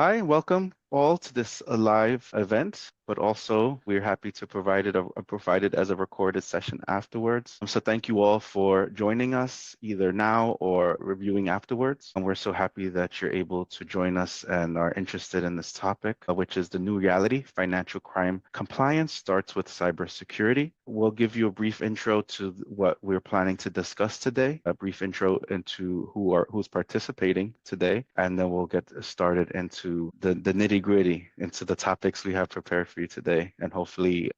Hi, welcome all to this live event, but also we're happy to provide it as a recorded session afterwards. So thank you all for joining us either now or reviewing afterwards. And we're so happy that you're able to join us and are interested in this topic, which is the new reality: financial crime compliance starts with cybersecurity. We'll give you a brief intro to what we're planning to discuss today, a brief intro into who's participating today, and then we'll get started into the nitty-gritty, into the topics we have prepared for you today, and hopefully,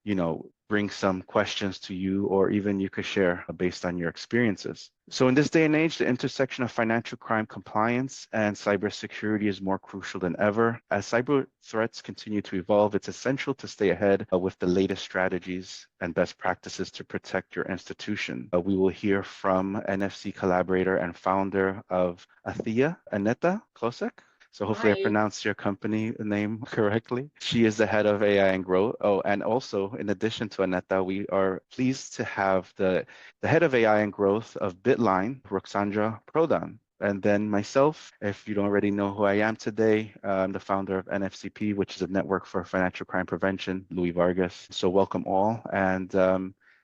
bring some questions to you, or even you could share based on your experiences. So in this day and age, the intersection of financial crime compliance and cybersecurity is more crucial than ever. As cyber threats continue to evolve, it's essential to stay ahead with the latest strategies and best practices to protect your institution. We will hear from NFC collaborator and founder of Aithea, Aneta Klosek. So hopefully I Hi. pronounced your company name correctly. She is the head of AI and growth. Oh, and also in addition to Aneta, we are pleased to have the head of AI and growth of Bitline, Ruxandra Prodan. And then myself, if you don't already know who I am today, I'm the founder of NFCP, which is a network for financial crime prevention, Louie Vargas. So welcome all. And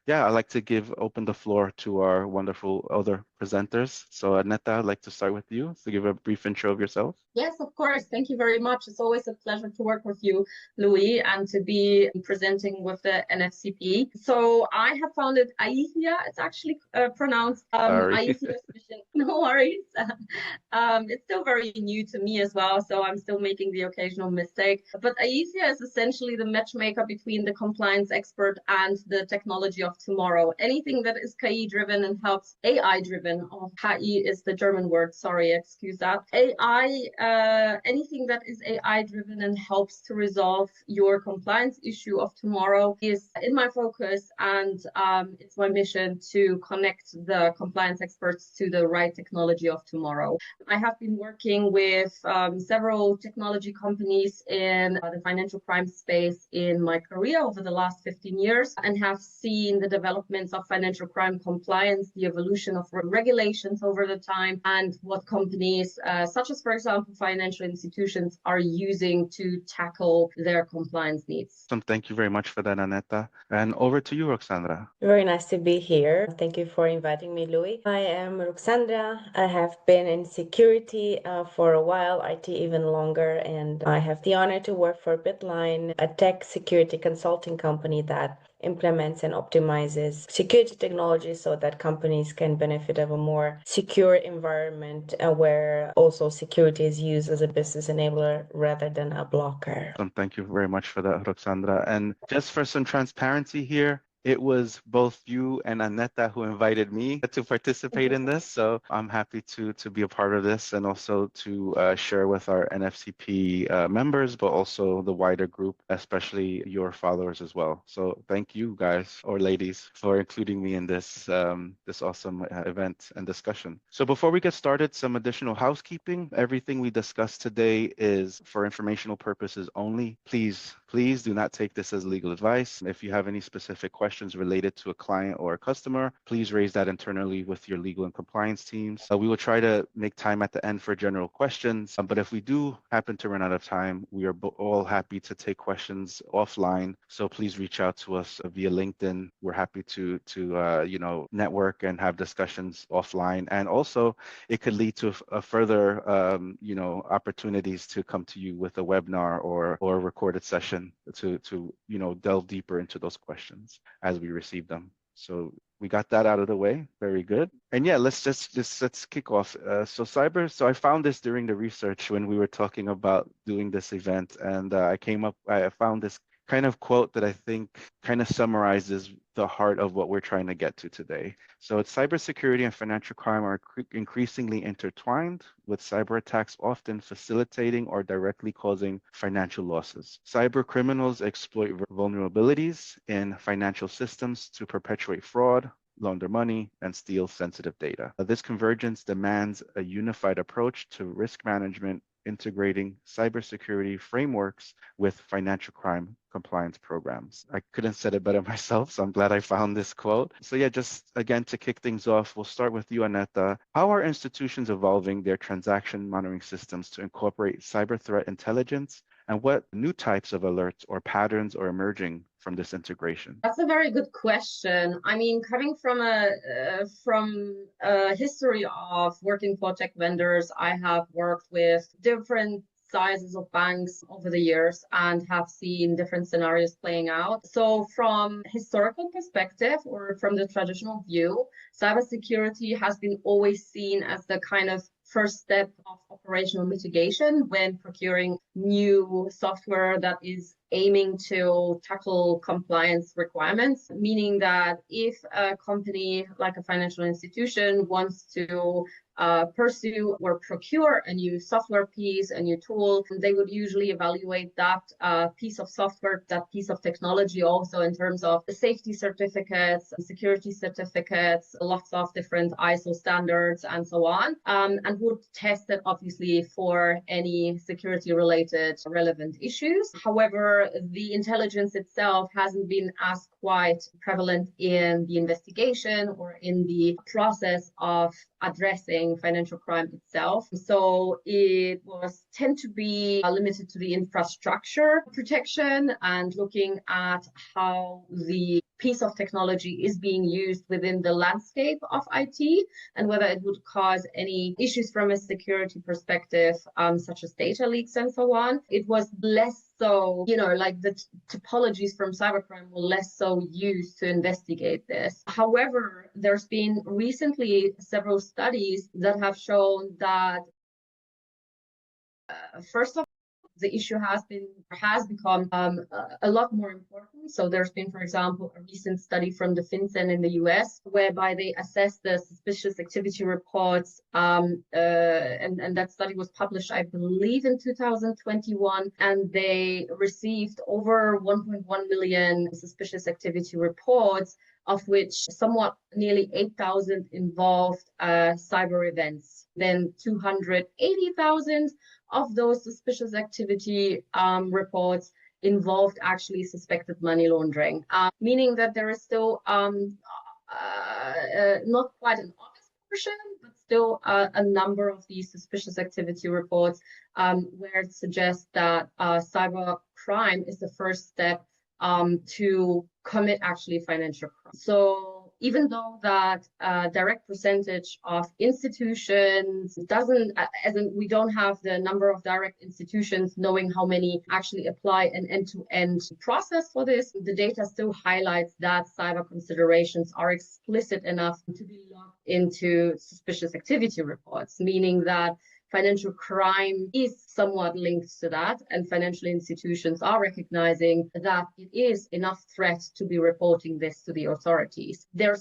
yeah, I'd like to open the floor to our wonderful other presenters. So Aneta, I'd like to start with you to give a brief intro of yourself. Yes, of course. Thank you very much. It's always a pleasure to work with you, Louis, and to be presenting with the NFCP. So I have founded Aithea. It's actually pronounced Sorry. Aithea Mission. No worries. It's still very new to me as well, so I'm still making the occasional mistake. But Aithea is essentially the matchmaker between the compliance expert and the technology of tomorrow. Anything that is KI-driven and helps AI-driven, or KI is the German word, sorry, excuse that. Anything that is AI-driven and helps to resolve your compliance issue of tomorrow is in my focus, and it's my mission to connect the compliance experts to the right technology of tomorrow. I have been working with several technology companies in the financial crime space in my career over the last 15 years and have seen the developments of financial crime compliance, the evolution of regulations over the time, and what companies, such as, for example, financial institutions, are using to tackle their compliance needs. Thank you very much for that, Aneta. And over to you, Ruxandra. Very nice to be here. Thank you for inviting me, Louis. I am Ruxandra. I have been in security for a while, IT even longer, and I have the honor to work for Bitline, a tech security consulting company that implements and optimizes security technology so that companies can benefit of a more secure environment where also security is used as a business enabler rather than a blocker. Thank you very much for that, Roxandra. And just for some transparency here, it was both you and Aneta who invited me to participate in this. So I'm happy to be a part of this and also to share with our NFCP members, but also the wider group, especially your followers as well. So thank you guys or ladies for including me in this this awesome event and discussion. So before we get started, some additional housekeeping. Everything we discuss today is for informational purposes only. Please do not take this as legal advice. If you have any specific questions related to a client or a customer, please raise that internally with your legal and compliance teams. We will try to make time at the end for general questions, but if we do happen to run out of time, we are all happy to take questions offline. So please reach out to us via LinkedIn. We're happy to network and have discussions offline. And also, it could lead to a further opportunities to come to you with a webinar or a recorded session to delve deeper into those questions as we receive them. So we got that out of the way. Very good. And yeah, let's kick off. So I found this during the research when we were talking about doing this event, and I found this kind of quote that I think kind of summarizes the heart of what we're trying to get to today. So it's cybersecurity and financial crime are increasingly intertwined, with cyber attacks often facilitating or directly causing financial losses. Cyber criminals exploit vulnerabilities in financial systems to perpetuate fraud, launder money, and steal sensitive data. This convergence demands a unified approach to risk management, integrating cybersecurity frameworks with financial crime compliance programs. I couldn't have said it better myself, so I'm glad I found this quote. So yeah, just again, to kick things off, we'll start with you, Aneta. How are institutions evolving their transaction monitoring systems to incorporate cyber threat intelligence? And what new types of alerts or patterns are emerging from this integration? That's a very good question. I mean, coming from a history of working for tech vendors, I have worked with different sizes of banks over the years and have seen different scenarios playing out. So from historical perspective or from the traditional view, cybersecurity has been always seen as the kind of first step of operational mitigation when procuring new software that is aiming to tackle compliance requirements, meaning that if a company like a financial institution wants to pursue or procure a new software piece, a new tool, they would usually evaluate that piece of software, that piece of technology also in terms of the safety certificates, security certificates, lots of different ISO standards and so on, and would test it obviously for any security related relevant issues. However, the intelligence itself hasn't been as quite prevalent in the investigation or in the process of addressing financial crime itself. So it was tend to be limited to the infrastructure protection and looking at how the piece of technology is being used within the landscape of IT and whether it would cause any issues from a security perspective, such as data leaks and so on. It was less so, like the typologies from cybercrime were less so used to investigate this. However, there's been recently several studies that have shown that, first of all, the issue has become a lot more important. So there's been, for example, a recent study from the FinCEN in the US, whereby they assessed the suspicious activity reports, and that study was published, I believe, in 2021, and they received over 1.1 million suspicious activity reports, of which somewhat nearly 8,000 involved cyber events. Then 280,000 of those suspicious activity reports involved actually suspected money laundering, meaning that there is still not quite an obvious portion, but still a number of these suspicious activity reports where it suggests that cyber crime is the first step to commit actually financial crime. So even though that direct percentage of institutions doesn't, as in we don't have the number of direct institutions knowing how many actually apply an end-to-end process for this, the data still highlights that cyber considerations are explicit enough to be logged into suspicious activity reports, meaning that financial crime is somewhat linked to that, and financial institutions are recognizing that it is enough threat to be reporting this to the authorities. There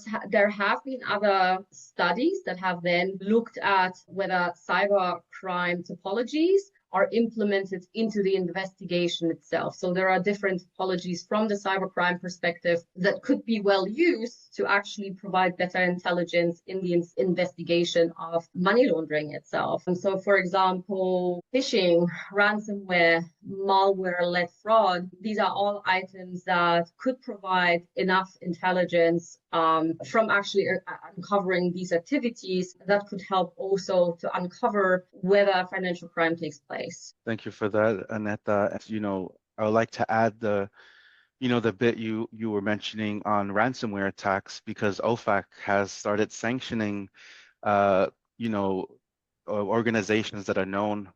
have been other studies that have then looked at whether cyber crime topologies are implemented into the investigation itself. So there are different topologies from the cybercrime perspective that could be well used to actually provide better intelligence in the investigation of money laundering itself. And so, for example, phishing, ransomware, malware-led fraud, these are all items that could provide enough intelligence from actually uncovering these activities that could help also to uncover whether financial crime takes place. Thank you for that, Aneta. I would like to add the bit you were mentioning on ransomware attacks, because OFAC has started sanctioning, organizations that are known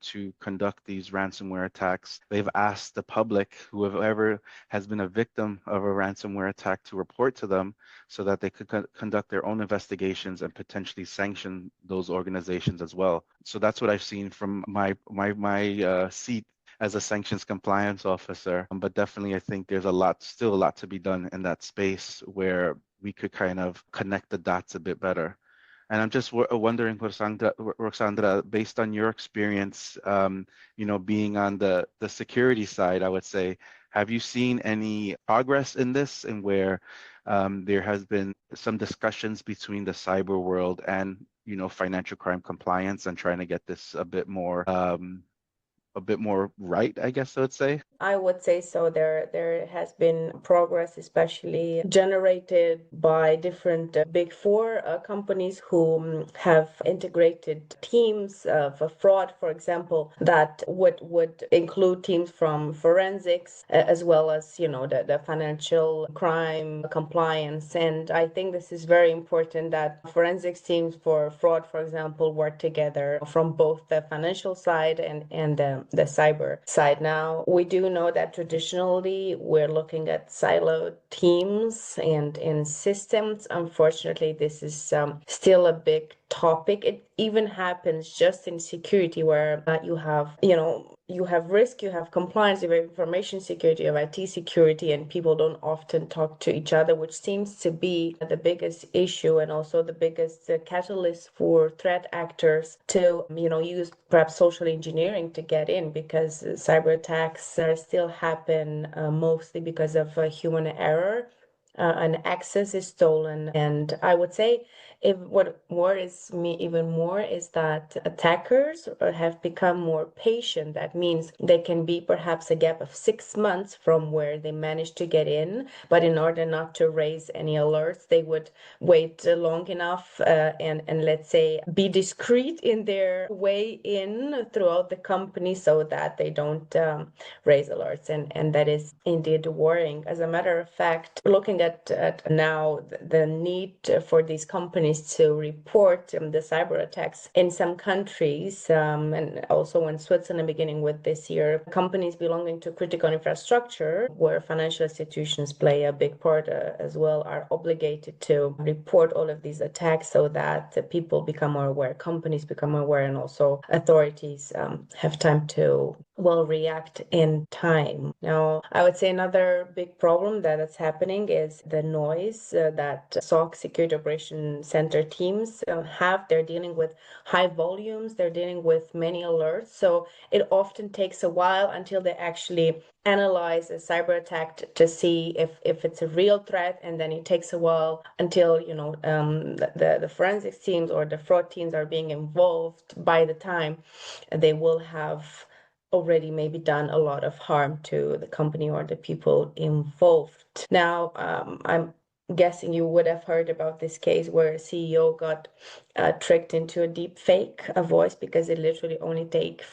to conduct these ransomware attacks. They've asked the public, whoever has been a victim of a ransomware attack, to report to them so that they could conduct their own investigations and potentially sanction those organizations as well. So that's what I've seen from my seat as a sanctions compliance officer. But definitely, I think there's still a lot to be done in that space where we could kind of connect the dots a bit better. And I'm just wondering, Ruxandra, based on your experience, being on the security side, I would say, have you seen any progress in this, and where there has been some discussions between the cyber world and financial crime compliance and trying to get this a bit more right, I guess I would say. I would say so. There has been progress, especially generated by different big four companies who have integrated teams for fraud, for example, that would include teams from forensics as well as the financial crime compliance. And I think this is very important that forensics teams for fraud, for example, work together from both the financial side and the cyber side. Now, we do know that traditionally we're looking at siloed teams and in systems. Unfortunately, this is still a big topic. It even happens just in security where you have risk, you have compliance, you have information security, you have IT security, and people don't often talk to each other, which seems to be the biggest issue and also the biggest catalyst for threat actors to, use perhaps social engineering to get in, because cyber attacks still happen mostly because of human error. And access is stolen. And I would say what worries me even more is that attackers have become more patient. That means they can be perhaps a gap of 6 months from where they managed to get in, but in order not to raise any alerts, they would wait long enough and let's say be discreet in their way in throughout the company so that they don't raise alerts. And that is indeed worrying. As a matter of fact, looking at now the need for these companies to report the cyber attacks in some countries, and also in Switzerland beginning with this year, companies belonging to critical infrastructure, where financial institutions play a big part as well, are obligated to report all of these attacks so that people become more aware, companies become more aware, and also authorities have time to react in time. Now, I would say another big problem that's happening is the noise that SOC Security Operation Center teams have. They're dealing with high volumes, they're dealing with many alerts. So it often takes a while until they actually analyze a cyber attack to see if it's a real threat, and then it takes a while until the forensics teams or the fraud teams are being involved. By the time they will have already maybe done a lot of harm to the company or the people involved. Now, I'm guessing you would have heard about this case where a CEO got tricked into a deep fake voice, because it literally only takes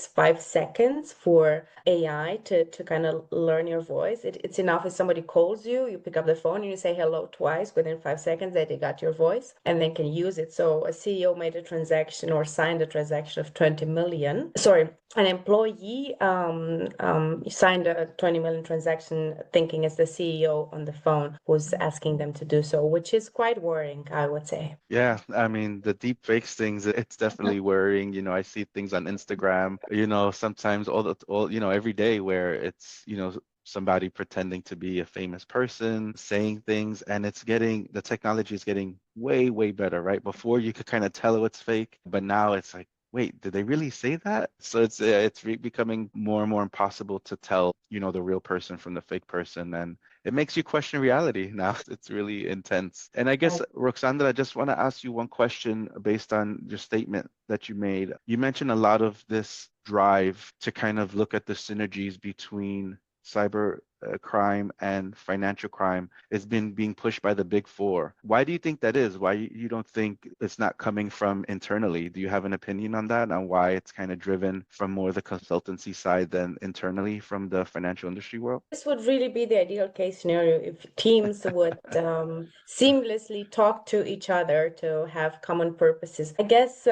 5 seconds for AI to kind of learn your voice. It's enough if somebody calls you, you pick up the phone and you say hello twice within 5 seconds that they got your voice and then can use it. So a CEO made a transaction or signed a transaction of 20 million. Sorry, an employee signed a 20 million transaction thinking it's the CEO on the phone who's asking them to do so, which is quite worrying, I would say. Yeah, I mean, the deep fakes things, it's definitely worrying. I see things on Instagram, sometimes every day where it's, somebody pretending to be a famous person, saying things, and the technology is getting way, way better, right? Before you could kind of tell it's fake, but now it's like, wait, did they really say that? So it's becoming more and more impossible to tell, the real person from the fake person. And it makes you question reality now. It's really intense. And I guess, Ruxandra, I just want to ask you one question based on your statement that you made. You mentioned a lot of this drive to kind of look at the synergies between cyber crime and financial crime is being pushed by the big four. Why do you think that is? Why you don't think it's not coming from internally? Do you have an opinion on that, on why it's kind of driven from more the consultancy side than internally from the financial industry world? This would really be the ideal case scenario if teams would seamlessly talk to each other to have common purposes. I guess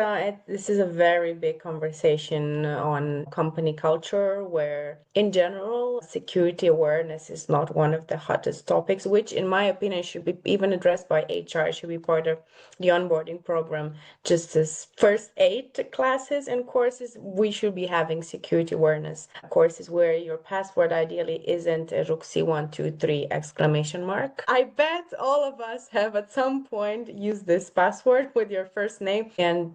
this is a very big conversation on company culture, where in general, security awareness is not one of the hottest topics, which in my opinion should be even addressed by HR, should be part of the onboarding program. Just as first aid classes and courses, we should be having security awareness courses where your password ideally isn't a Ruxi123 exclamation mark. I bet all of us have at some point used this password with your first name, and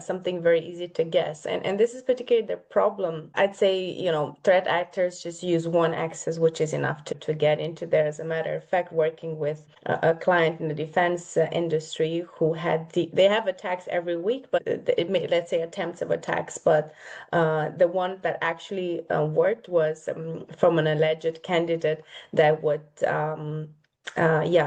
something very easy to guess. And this is particularly the problem. I'd say, threat actors just use one access which is enough to get into there. As a matter of fact, working with a client in the defense industry who they have attacks every week, but let's say attempts of attacks, but the one that actually worked was from an alleged candidate that would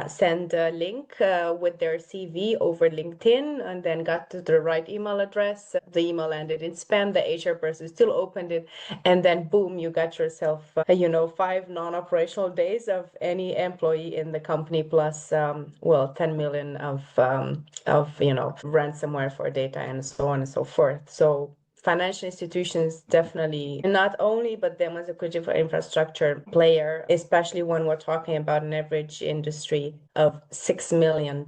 send a link with their CV over LinkedIn and then got to the right email address. The email ended in spam. The HR person still opened it, and then boom, you got yourself, 5 non-operational days of any employee in the company plus, 10 million of ransomware for data and so on and so forth. So financial institutions definitely not only, but them as a critical infrastructure player, especially when we're talking about an average industry of $6 million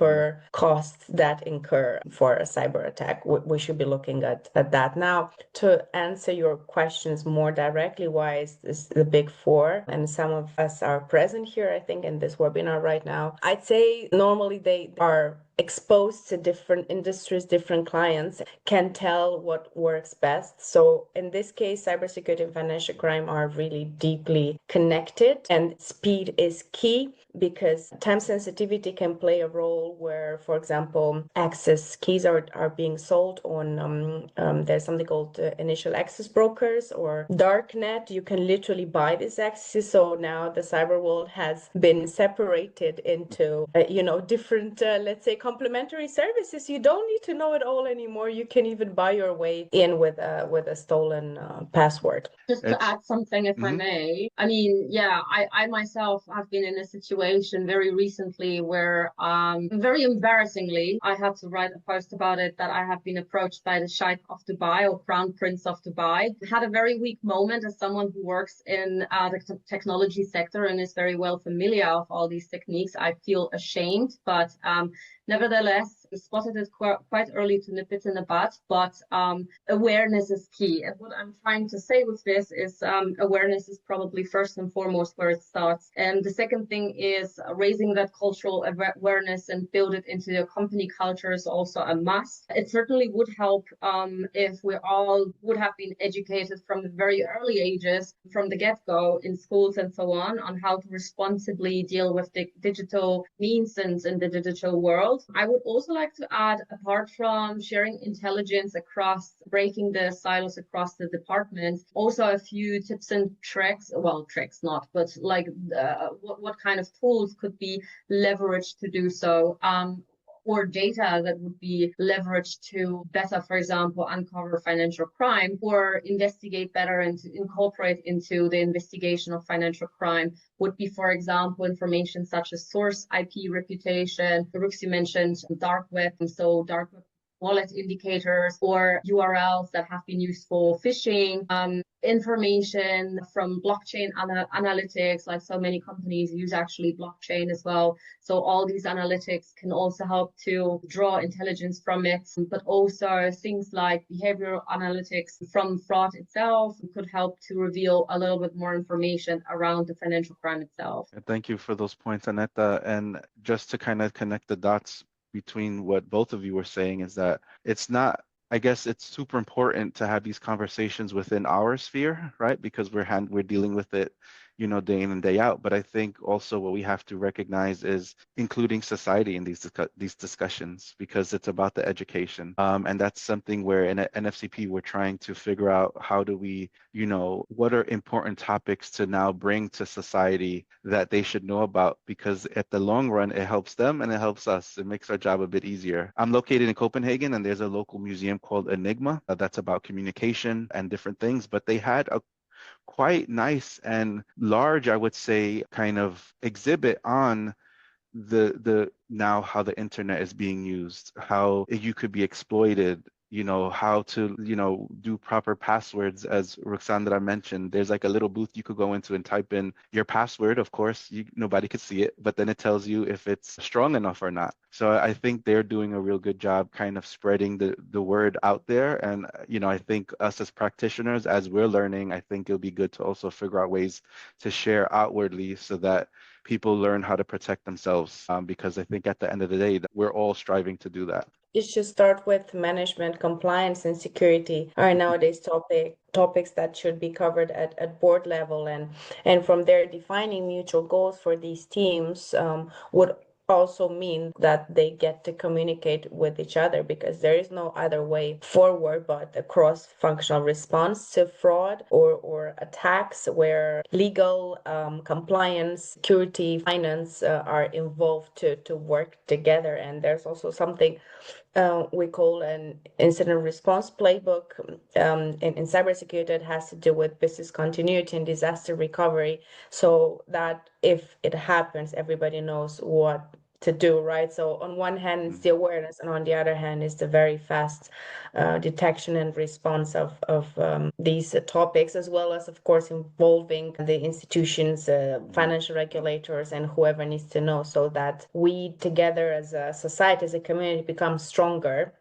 per costs that incur for a cyber attack. We should be looking at that. Now, to answer your questions more directly, why is this the big four? And some of us are present here, I think, in this webinar right now. I'd say normally they are exposed to different industries, different clients, can tell what works best. So in this case, cybersecurity and financial crime are really deeply connected, and speed is key because time sensitivity can play a role where, for example, access keys are being sold on, there's something called initial access brokers or darknet. You can literally buy these accesses. So now the cyber world has been separated into, different, let's say, complementary services. You don't need to know it all anymore. You can even buy your way in with a stolen password. Just to add something, if I may. I mean, I myself have been in a situation very recently where, very embarrassingly, I had to write a post about it, that I have been approached by the Sheikh of Dubai, or Crown Prince of Dubai. I had a very weak moment as someone who works in the technology sector and is very well familiar with all these techniques. I feel ashamed, but nevertheless, I spotted it quite early to nip it in the bud, but awareness is key. And what I'm trying to say with this is awareness is probably first and foremost where it starts. And the second thing is raising that cultural awareness and build it into your company culture is also a must. It certainly would help if we all would have been educated from the very early ages, from the get-go in schools and so on how to responsibly deal with the digital means and in the digital world. I would also like to add, apart from sharing intelligence across, breaking the silos across the departments, also a few tips and tricks, well, tricks not, but like what kind of tools could be leveraged to do so. Or data that would be leveraged to better, for example, uncover financial crime or investigate better and to incorporate into the investigation of financial crime would be, for example, information such as source IP reputation. Rux, you mentioned dark web, so dark web wallet indicators or URLs that have been used for phishing, information from blockchain analytics, like so many companies use actually blockchain as well. So all these analytics can also help to draw intelligence from it, but also things like behavioral analytics from fraud itself could help to reveal a little bit more information around the financial crime itself. Thank you for those points, Aneta. And just to kind of connect the dots between what both of you were saying is that it's not, I guess it's super important to have these conversations within our sphere, right? Because we're dealing with it, day in and day out. But I think also what we have to recognize is including society in these discussions, because it's about the education. And that's something where in NFCP, we're trying to figure out how do we, what are important topics to now bring to society that they should know about, because at the long run, it helps them and it helps us. It makes our job a bit easier. I'm located in Copenhagen, and there's a local museum called Enigma that's about communication and different things, but they had a quite nice and large, I would say, kind of exhibit on the now how the internet is being used, how you could be exploited, how to, do proper passwords. As Ruxandra mentioned, there's like a little booth you could go into and type in your password. Of course, nobody could see it, but then it tells you if it's strong enough or not. So I think they're doing a real good job kind of spreading the word out there. And, I think us as practitioners, as we're learning, I think it'll be good to also figure out ways to share outwardly so that people learn how to protect themselves, because I think at the end of the day, we're all striving to do that. it should start with management, compliance, and security are nowadays topics that should be covered at board level, and from there defining mutual goals for these teams would also mean that they get to communicate with each other, because there is no other way forward but a cross-functional response to fraud or attacks where legal, compliance, security, finance are involved to work together. And there's also something we call an incident response playbook in cybersecurity. It has to do with business continuity and disaster recovery, so that if it happens, everybody knows what to do, right? So on one hand, it's the awareness, and on the other hand, is the very fast detection and response of these topics, as well as, of course, involving the institutions, financial regulators, and whoever needs to know, so that we together as a society, as a community, become stronger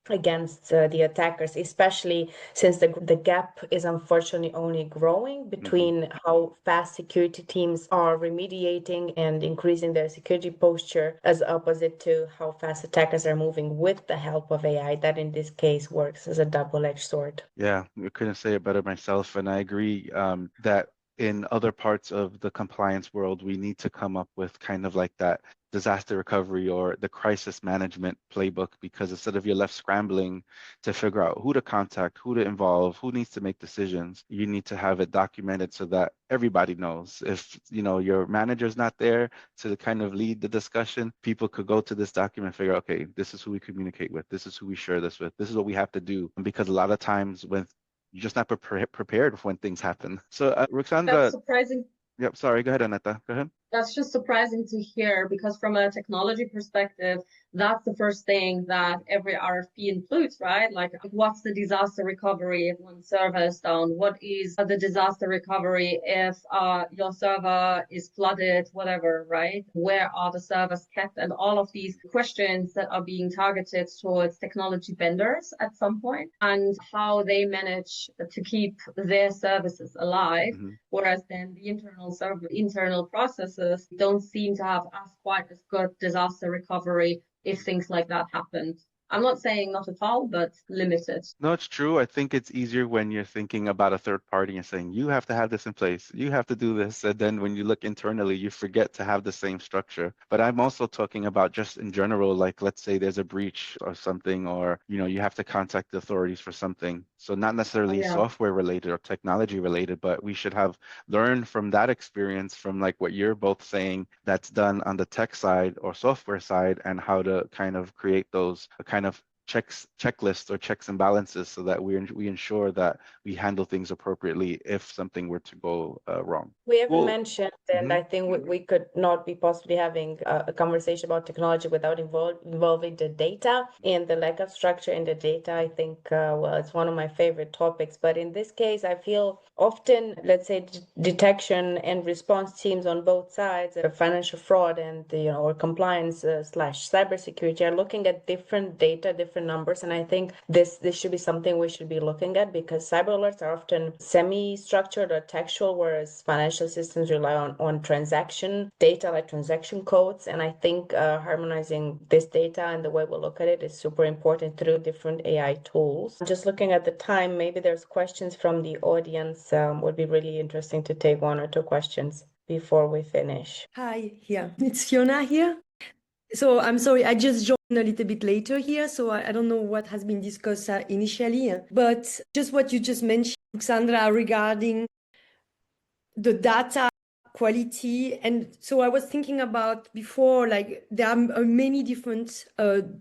against the attackers, especially since the gap is unfortunately only growing between how fast security teams are remediating and increasing their security posture, as opposite to how fast attackers are moving with the help of AI. That in this case works as a double-edged sword. Yeah, I couldn't say it better myself, and I agree that in other parts of the compliance world, we need to come up with kind of like that disaster recovery or the crisis management playbook, because instead of you're left scrambling to figure out who to contact, who to involve, who needs to make decisions, you need to have it documented so that everybody knows. If your manager's not there to kind of lead the discussion, people could go to this document and figure, okay, this is who we communicate with, this is who we share this with, this is what we have to do. Because a lot of times when you're just not prepared when things happen. So Ruxandra, That's surprising. Yep, sorry, go ahead, Aneta, go ahead. That's just surprising to hear, because from a technology perspective, that's the first thing that every RFP includes, right? Like, what's the disaster recovery if one server is down? What is the disaster recovery if your server is flooded, whatever, right? Where are the servers kept? And all of these questions that are being targeted towards technology vendors at some point, and how they manage to keep their services alive, whereas then the internal processes don't seem to have quite as good disaster recovery if things like that happen. I'm not saying not at all, but limited. No, it's true. I think it's easier when you're thinking about a third party and saying, you have to have this in place, you have to do this. And then when you look internally, you forget to have the same structure. But I'm also talking about just in general, like let's say there's a breach or something, or you have to contact the authorities for something. So not necessarily software related or technology related, but we should have learned from that experience, from like what you're both saying, that's done on the tech side or software side, and how to kind of create those kind of checklists or checks and balances, so that we ensure that we handle things appropriately if something were to go wrong. We haven't mentioned, and I think we could not be possibly having a conversation about technology without involving the data and the lack of structure in the data. I think, well, it's one of my favorite topics. But in this case, I feel often, let's say, detection and response teams on both sides, financial fraud and or compliance slash cybersecurity, are looking at different data, different numbers. And I think this should be something we should be looking at, because cyber alerts are often semi-structured or textual, whereas financial systems rely on transaction data, like transaction codes. And I think harmonizing this data and the way we look at it is super important through different AI tools. Just looking at the time, maybe there's questions from the audience. Would be really interesting to take one or two questions before we finish. Hi, it's Fiona here. So I'm sorry, I just joined a little bit later here, so I don't know what has been discussed initially, but just what you just mentioned, Ruxandra, regarding the data quality. And so I was thinking about before, like there are many different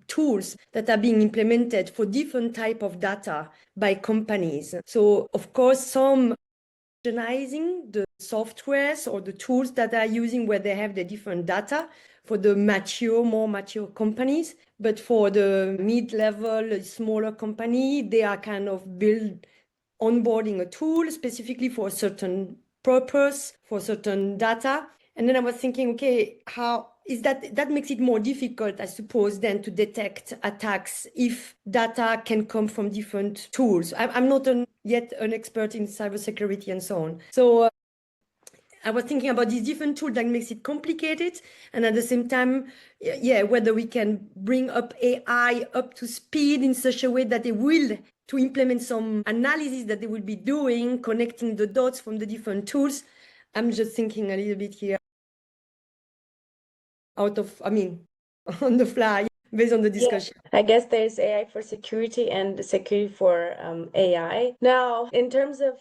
tools that are being implemented for different type of data by companies. So of course, some organizing the softwares or the tools that are using where they have the different data for the more mature companies. But for the mid-level, smaller company, they are kind of onboarding a tool specifically for a certain purpose, for certain data. And then I was thinking, okay, how is that makes it more difficult, I suppose, then to detect attacks if data can come from different tools. I'm not yet an expert in cybersecurity and so on. So I was thinking about these different tools that makes it complicated, and at the same time, yeah, whether we can bring up AI up to speed in such a way that they will to implement some analysis that they will be doing, connecting the dots from the different tools. I'm just thinking a little bit here on the fly based on the discussion. Yeah, I guess there's AI for security and security for AI. Now, in terms of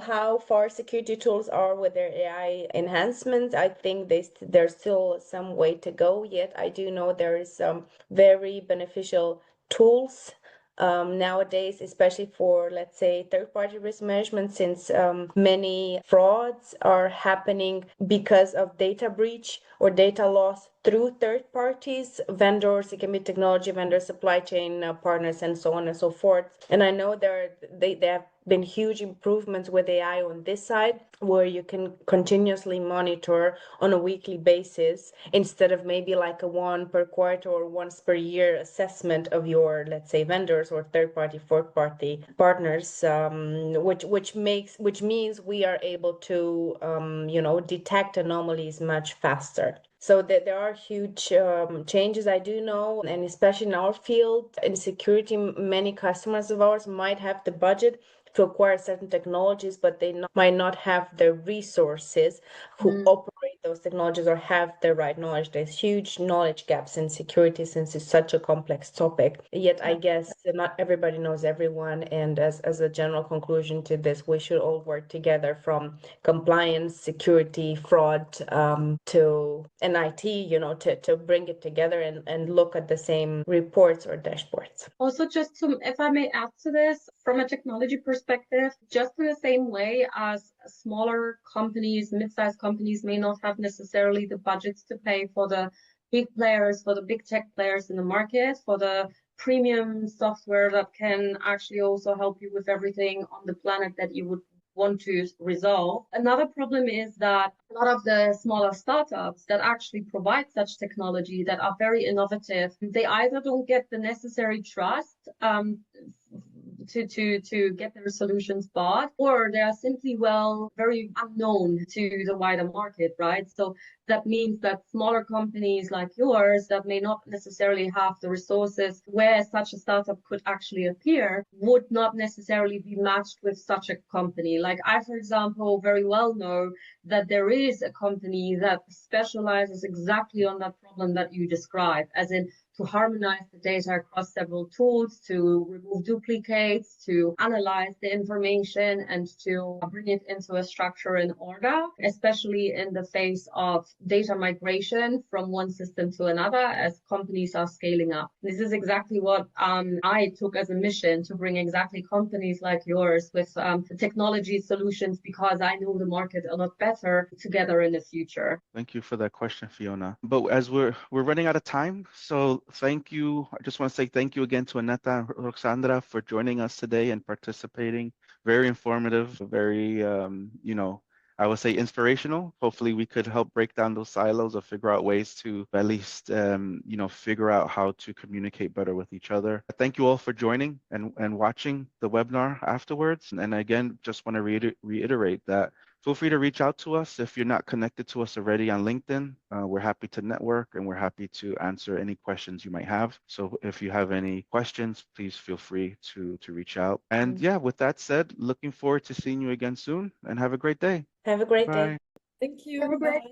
how far security tools are with their AI enhancements, I think there's still some way to go yet. I do know there is some very beneficial tools nowadays, especially for, let's say, third-party risk management, since many frauds are happening because of data breach or data loss through third parties, vendors. It can be technology vendors, supply chain partners, and so on and so forth. And I know there have been huge improvements with AI on this side, where you can continuously monitor on a weekly basis instead of maybe like a one per quarter or once per year assessment of your, let's say, vendors or third party, fourth party partners, which means we are able to detect anomalies much faster. So there are huge changes, I do know, and especially in our field, in security, many customers of ours might have the budget to acquire certain technologies, but they might not have the resources who operate those technologies or have the right knowledge. There's huge knowledge gaps in security since it's such a complex topic. Yet I guess not everybody knows everyone, and as a general conclusion to this, we should all work together, from compliance, security, fraud, to an IT, to bring it together and look at the same reports or dashboards. Also, just if I may add to this, from a technology perspective, just in the same way as smaller companies, mid-sized companies may not have necessarily the budgets to pay for the big players, for the big tech players in the market, for the premium software that can actually also help you with everything on the planet that you would want to resolve. Another problem is that a lot of the smaller startups that actually provide such technology that are very innovative, they either don't get the necessary trust to get their solutions bought, or they are simply very unknown to the wider market, right? So that means that smaller companies like yours that may not necessarily have the resources where such a startup could actually appear would not necessarily be matched with such a company. Like I, for example, very well know that there is a company that specializes exactly on that problem that you described, as in to harmonize the data across several tools, to remove duplicates, to analyze the information, and to bring it into a structure and order, especially in the face of data migration from one system to another as companies are scaling up. This is exactly what I took as a mission, to bring exactly companies like yours with technology solutions, because I know the market a lot better, together in the future. Thank you for that question, Fiona. But as we're running out of time, so thank you. I just want to say thank you again to Aneta and Ruxandra for joining us today and participating. Very informative, very I would say inspirational. Hopefully we could help break down those silos or figure out ways to at least figure out how to communicate better with each other. Thank you all for joining and watching the webinar afterwards. And again, just want to reiterate that feel free to reach out to us if you're not connected to us already on LinkedIn. We're happy to network, and we're happy to answer any questions you might have. So if you have any questions, please feel free to reach out. And yeah, with that said, looking forward to seeing you again soon, and have a great day. Have a great day. Bye. Thank you. Have a great Bye.